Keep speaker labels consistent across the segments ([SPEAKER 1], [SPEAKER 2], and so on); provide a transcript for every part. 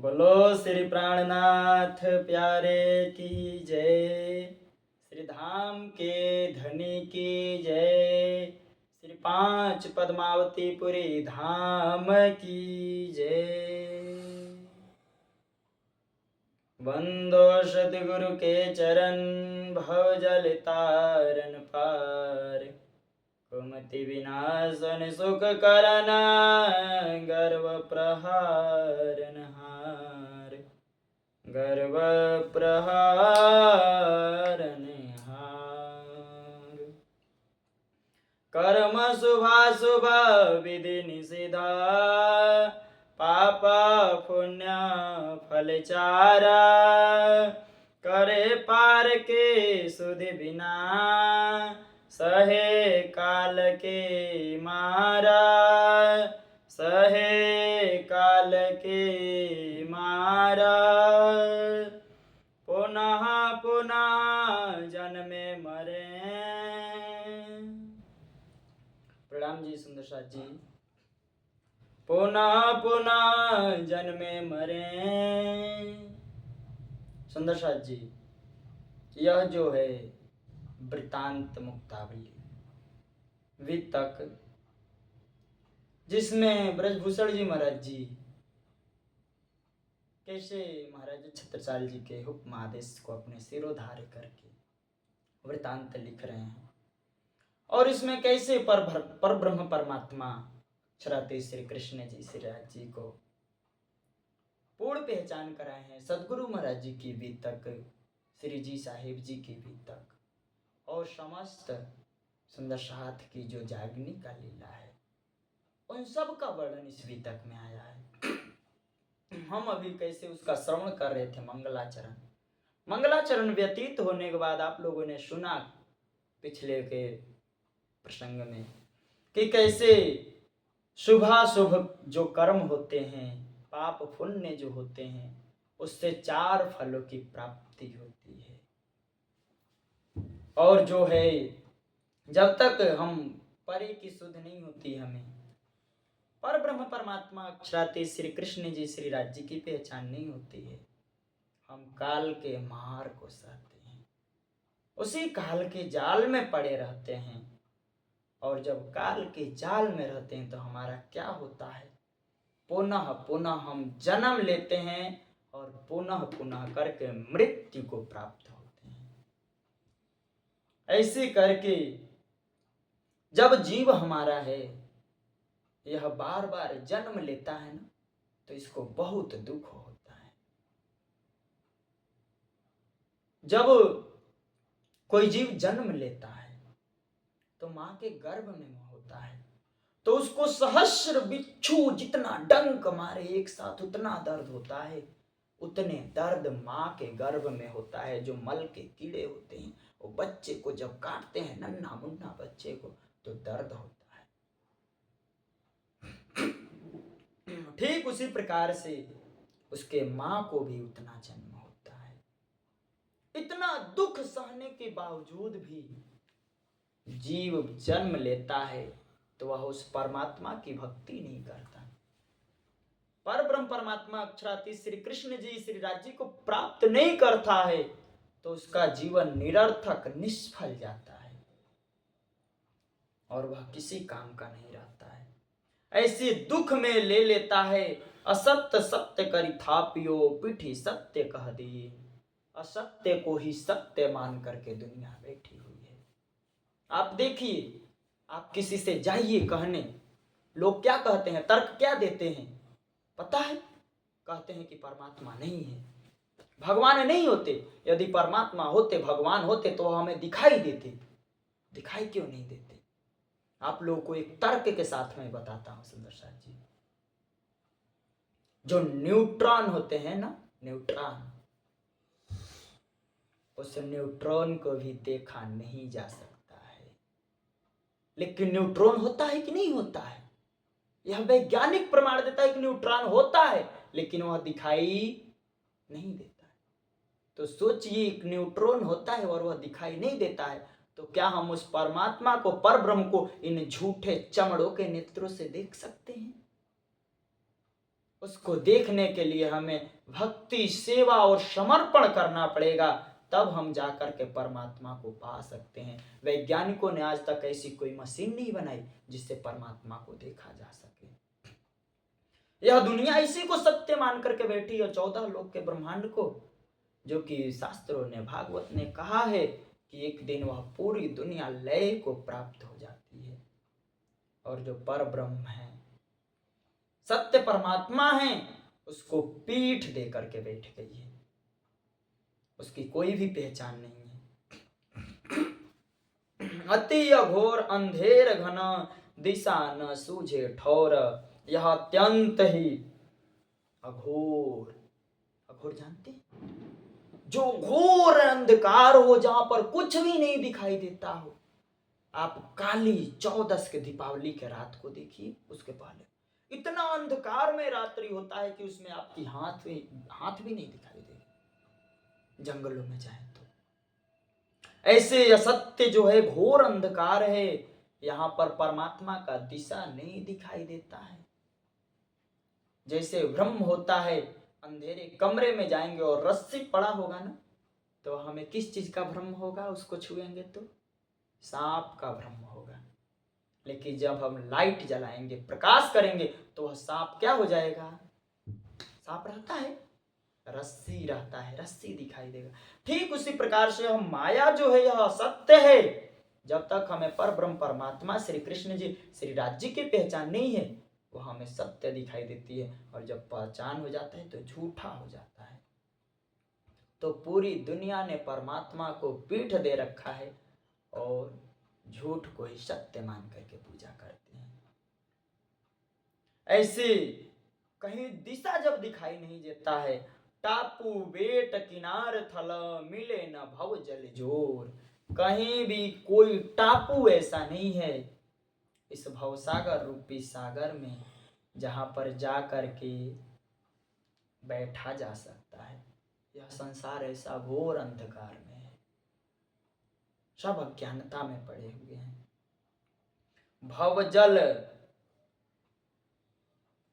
[SPEAKER 1] बोलो श्री प्राणनाथ प्यारे की जय। श्री धाम के धनी की जय। श्री पांच पद्मावतीपुरी धाम की जय। वंदो सतगुरु के चरण भव जल तारन पार। कुमति विनाशन सुख करन गर्व प्रहारन हार। गर्व प्रहारन हार। कर्म शुभाशुभ विधि निषेधा। पाप पुण्य फल चारा। करे पार के सुधि बिना। सहे काल के मारा। सहे काल के मारा। पुनः पुनः जन्मे मरे। प्रणाम जी सुंदर साथ जी। पुनः पुनः जन्मे मरे। सुंदर साथ जी, यह जो है वृतांत मुक्तावली वितक, जिसमें ब्रजभूषण जी महाराज जी कैसे महाराज छत्रसाल जी के हुक्म आदेश को अपने सिरोधार्य करके वृतांत लिख रहे हैं, और इसमें कैसे पर ब्रह्म परमात्मा छराते श्री कृष्ण जी श्री राज जी को पूर्ण पहचान कराए हैं। सदगुरु महाराज जी की वितक, श्री जी साहिब जी की वितक, और समस्त सुंदर साथ की जो जागनी का लीला है, उन सब का वर्णन इस वितक में आया है। हम अभी कैसे उसका श्रवण कर रहे थे। मंगलाचरण मंगलाचरण व्यतीत होने के बाद आप लोगों ने सुना पिछले के प्रसंग में कि कैसे शुभाशुभ जो कर्म होते हैं, पाप पुण्य जो होते हैं, उससे 4 फलों की प्राप्ति होती है। और जो है जब तक हम परे की सुध नहीं होती, हमें पर ब्रह्म परमात्मा अक्षराते श्री कृष्ण जी श्री राज जी की पहचान नहीं होती है, हम काल के मार को सहते हैं, उसी काल के जाल में पड़े रहते हैं। और जब काल के जाल में रहते हैं तो हमारा क्या होता है, पुनः पुनः हम जन्म लेते हैं और पुनः पुनः करके मृत्यु को प्राप्त होते हैं। ऐसे करके जब जीव हमारा है यह बार बार जन्म लेता है ना, तो इसको बहुत दुख होता है। जब कोई जीव जन्म लेता है तो मां के गर्भ में होता है, तो उसको सहस्र बिच्छू जितना डंक मारे एक साथ उतना दर्द होता है। उतने दर्द मां के गर्भ में होता है। जो मल के कीड़े होते हैं वो बच्चे को जब काटते हैं, नन्हा मुन्ना बच्चे को, तो दर्द होता है। ठीक उसी प्रकार से उसके मां को भी उतना जन्म होता है। इतना दुख सहने के बावजूद भी जीव जन्म लेता है तो वह उस परमात्मा की भक्ति नहीं करता। पर ब्रह्म परमात्मा अक्षराती श्री कृष्ण जी श्री राज जी को प्राप्त नहीं करता है तो उसका जीवन निरर्थक निष्फल जाता है और वह किसी काम का नहीं रहता है। ऐसे दुख में ले लेता है। असत्य सत्य करी थापियो पीठी सत्य कह दी। असत्य को ही सत्य मान करके दुनिया बैठी हुई है। आप देखिए, आप किसी से जाइए कहने, लोग क्या कहते हैं, तर्क क्या देते हैं पता है? कहते हैं कि परमात्मा नहीं है, भगवान नहीं होते। यदि परमात्मा होते, भगवान होते तो हमें दिखाई देते। दिखाई क्यों नहीं देते? आप लोगों को एक तर्क के साथ में बताता हूं सुंदर साथ जी। जो न्यूट्रॉन होते हैं ना, न्यूट्रॉन, उस न्यूट्रॉन को भी देखा नहीं जा सकता है, लेकिन न्यूट्रॉन होता है कि नहीं होता है? यह वैज्ञानिक प्रमाण देता है कि न्यूट्रॉन होता है, लेकिन वह दिखाई नहीं देता है। तो सोचिए, एक न्यूट्रॉन होता है और वह दिखाई नहीं देता है, तो क्या हम उस परमात्मा को, पर ब्रह्म को इन झूठे चमड़ों के नेत्रों से देख सकते हैं? उसको देखने के लिए हमें भक्ति, सेवा और समर्पण करना पड़ेगा, तब हम जाकर के परमात्मा को पा सकते हैं। वैज्ञानिकों ने आज तक ऐसी कोई मशीन नहीं बनाई जिससे परमात्मा को देखा जा सके। यह दुनिया इसी को सत्य मान करके बैठी है, 14 लोक के ब्रह्मांड को, जो कि शास्त्रों ने, भागवत ने कहा है कि एक दिन वह पूरी दुनिया लय को प्राप्त हो जाती है। और जो पर ब्रह्म है, सत्य परमात्मा है, उसको पीठ दे करके बैठ गई है, उसकी कोई भी पहचान नहीं है। अति अघोर अंधेर घन, दिशा न सूझे ठौर, यह अत्यंत ही अघोर। अघोर जानते, जो घोर अंधकार हो, जहां पर कुछ भी नहीं दिखाई देता हो। आप काली 14 के दीपावली के रात को देखिए, उसके पहले इतना अंधकार में रात्रि होता है कि उसमें आपकी हाथ भी नहीं दिखाई देगा, जंगलों में जाए तो। ऐसे असत्य जो है, घोर अंधकार है, यहां पर परमात्मा का दिशा नहीं दिखाई देता है। जैसे भ्रम होता है, अंधेरे कमरे में जाएंगे और रस्सी पड़ा होगा ना, तो हमें किस चीज का भ्रम होगा? उसको छुएंगे तो सांप का भ्रम होगा। लेकिन जब हम लाइट जलाएंगे, प्रकाश करेंगे, तो वह सांप क्या हो जाएगा? सांप रहता है, रस्सी रहता है, रस्सी दिखाई देगा। ठीक उसी प्रकार से हम माया जो है, यह सत्य है। जब तक हमें पर ब्रह्म परमात्मा श्री कृष्ण जी, श्री राज जी की पहचान नहीं है, वो हमें सत्य दिखाई देती है। और जब पहचान हो जाता है तो झूठा हो जाता है। तो पूरी दुनिया ने परमात्मा को पीठ दे रखा है और झूठ को ही सत्य मान करके पूजा करते हैं। ऐसे कहीं दिशा जब दिखाई नहीं देता है, टापू बेट किनार थल, मिले न भव जल जोर। कहीं भी कोई टापू ऐसा नहीं है इस भवसागर रूपी सागर में जहां पर जा करके बैठा जा सकता है। यह संसार ऐसा घोर अंधकार में है, सब अज्ञानता में पड़े हुए हैं।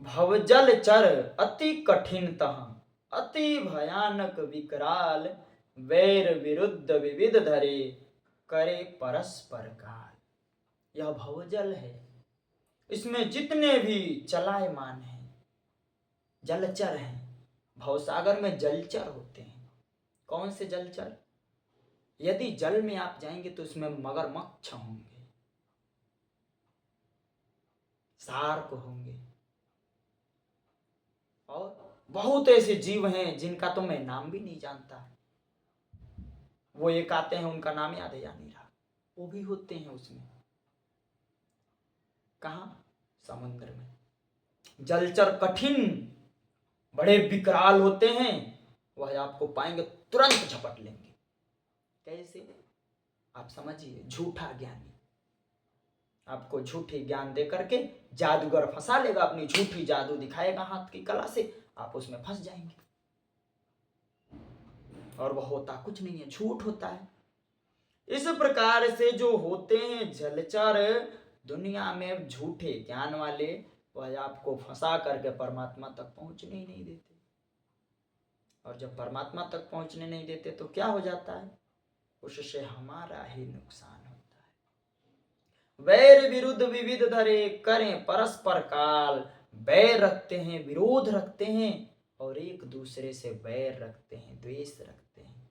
[SPEAKER 1] भवजल चर अति कठिनतः, अति भयानक विकराल, वैर विरुद्ध विविध धरे, करे परस्पर काल। यह भवजल है, इसमें जितने भी चलायमान हैं, जलचर हैं। भवसागर में जलचर होते हैं। कौन से जलचर? यदि जल में आप जाएंगे तो उसमें मगरमच्छ होंगे, शार्क होंगे, और बहुत ऐसे जीव हैं जिनका तो मैं नाम भी नहीं जानता। वो एक आते हैं, उनका नाम याद है या नहीं रहा, वो भी होते हैं उसमें। कहाँ? समुद्र में। जलचर कठिन, बड़े विकराल होते हैं। वह आपको पाएंगे तुरंत झपट लेंगे। कैसे? आप समझिए, झूठा ज्ञानी आपको झूठी ज्ञान दे करके जादूगर फंसा लेगा, अपनी झूठी जादू दिखाएगा हाथ की कला से, आप उसमें फंस जाएंगे। और वह होता कुछ नहीं है, झूठ होता है। इस प्रकार से जो होते हैं जलचर दुनिया में, झूठे ज्ञान वाले, वह आपको फंसा करके परमात्मा तक पहुंचने ही नहीं देते। और जब परमात्मा तक पहुंचने नहीं देते तो क्या हो जाता है? उससे हमारा ही नुकसान होता है। वैर विरुद्ध विविध धरे, करें परस्पर काल। बैर रखते हैं, विरोध रखते हैं, और एक दूसरे से बैर रखते हैं, द्वेष रखते हैं।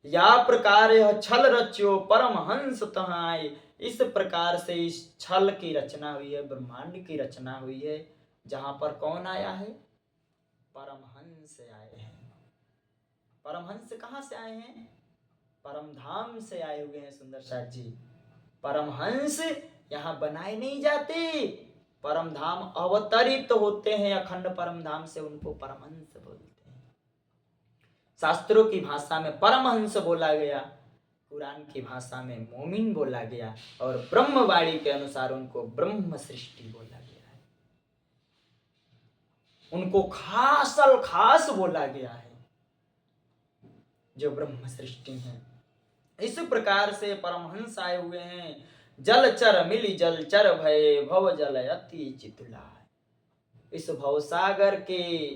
[SPEAKER 1] या प्रकार यह छल रच्यो परमहंस तहाय। इस प्रकार से इस छल की रचना हुई है, ब्रह्मांड की रचना हुई है, जहां पर कौन आया है? परमहंस आए हैं। परमहंस कहां से आए हैं? परम धाम से आए हुए हैं सुंदर साथ जी। परमहंस यहाँ बनाए नहीं जाते, परम धाम अवतरित होते हैं अखंड परम धाम से, उनको परमहंस बोलते हैं। शास्त्रों की भाषा में परमहंस बोला गया, कुरान की भाषा में मोमिन बोला गया, और ब्रह्मवाणी के अनुसार उनको ब्रह्म सृष्टि बोला गया है। उनको खास बोला गया है, जो ब्रह्म सृष्टि है। इस प्रकार से परमहंस आए हुए हैं। जलचर मिली जलचर भय, भव जल अति चितुलाय। इस भवसागर के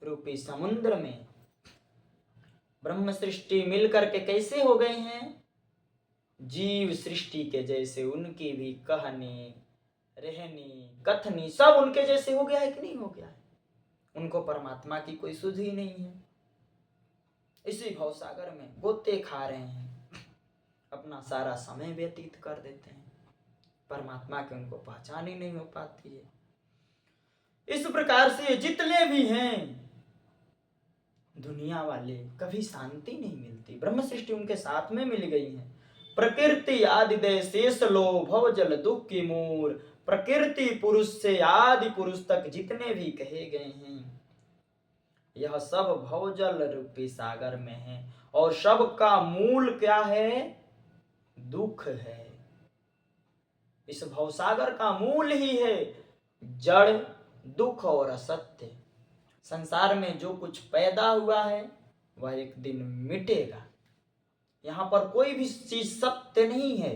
[SPEAKER 1] रूपी समुद्र में ब्रह्म सृष्टि मिलकर के कैसे हो गए हैं? जीव सृष्टि के जैसे उनकी भी कहनी, रहनी, कथनी सब उनके जैसे हो गया है कि नहीं हो गया है? उनको परमात्मा की कोई सुध ही नहीं है। इसी भवसागर में गोते खा रहे हैं, अपना सारा समय व्यतीत कर देते हैं, परमात्मा की उनको पहचान ही नहीं हो पाती है। इस प्रकार से जितने भी हैं दुनिया वाले, कभी शांति नहीं मिलती। ब्रह्म सृष्टि उनके साथ में मिल गई है। प्रकृति आदि दय शेष लो भव जल दुख की मूर। प्रकृति पुरुष से आदि पुरुष तक जितने भी कहे गए हैं यह सब भवजल रूपी सागर में है, और सब का मूल क्या है? दुख है। इस भवसागर का मूल ही है जड़, दुख और असत्य। संसार में जो कुछ पैदा हुआ है वह एक दिन मिटेगा। यहाँ पर कोई भी चीज सत्य नहीं है।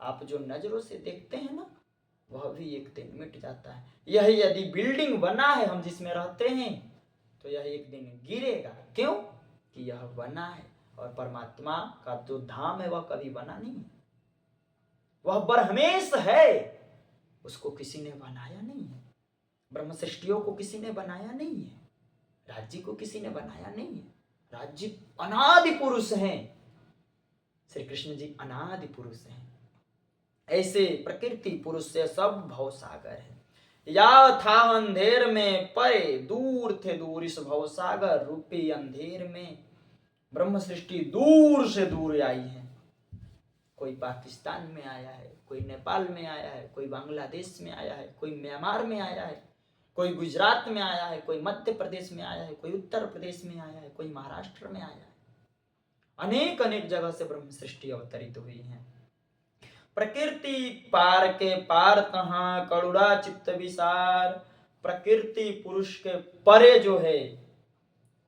[SPEAKER 1] आप जो नजरों से देखते हैं ना वह भी एक दिन मिट जाता है। यह यदि बिल्डिंग बना है हम जिसमें रहते हैं तो यह एक दिन गिरेगा। क्यों? कि यह बना है, और परमात्मा का जो धाम है वह कभी बना नहीं है, वह बरहमेश है, उसको किसी ने बनाया नहीं है। ब्रह्म सृष्टियों को किसी ने बनाया नहीं है, राज्य को किसी ने बनाया नहीं है। राज्य अनादि पुरुष हैं, श्री कृष्ण जी अनादि पुरुष हैं। ऐसे प्रकृति पुरुष से सब भवसागर है। या था अंधेर में परे दूर थे दूर, इस भवसागर रूपी अंधेर में ब्रह्म सृष्टि दूर से दूर आई है। कोई पाकिस्तान में आया है, कोई नेपाल में आया है, कोई बांग्लादेश में आया है, कोई म्यांमार में आया है, कोई गुजरात में आया है, कोई मध्य प्रदेश में आया है, कोई उत्तर प्रदेश में आया है, कोई महाराष्ट्र में आया है। अनेक अनेक जगह से ब्रह्म सृष्टि अवतरित हुई है। प्रकृति पार के पार कहाँ करुणा चित्त विसार। प्रकृति पुरुष के परे जो है,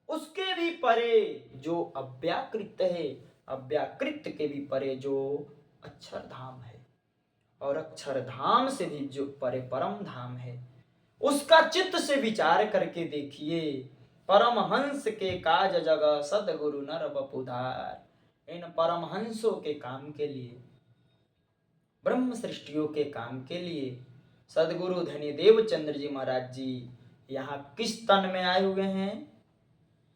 [SPEAKER 1] उसके भी परे जो अव्याकृत है, अव्याकृत के भी परे जो अक्षरधाम है, और अक्षरधाम से भी जो परे परम धाम है, उसका चित्त से विचार करके देखिए। परमहंस के काज जगह सदगुरु नर बपुधार। इन परमहंसों के काम के लिए, ब्रह्म सृष्टियों के काम के लिए सदगुरु धनी देवचंद्र जी महाराज जी यहाँ किस तन में आए हुए हैं?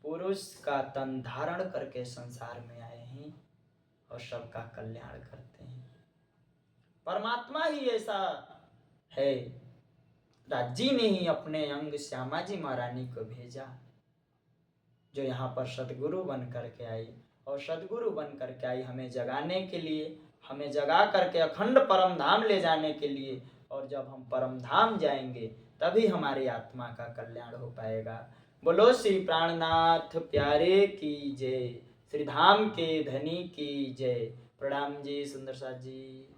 [SPEAKER 1] पुरुष का तन धारण करके संसार में आए हैं और सबका कल्याण करते हैं। परमात्मा ही ऐसा है। राज्य ने ही अपने अंग श्यामा जी महारानी को भेजा, जो यहाँ पर सदगुरु बन करके आई, और सदगुरु बन करके आई हमें जगाने के लिए, हमें जगा करके अखंड परम धाम ले जाने के लिए। और जब हम परम धाम जाएंगे तभी हमारी आत्मा का कल्याण हो पाएगा। बोलो श्री प्राणनाथ प्यारे की जय, श्री धाम के धनी की जय। प्रणाम जी सुंदर साथ जी।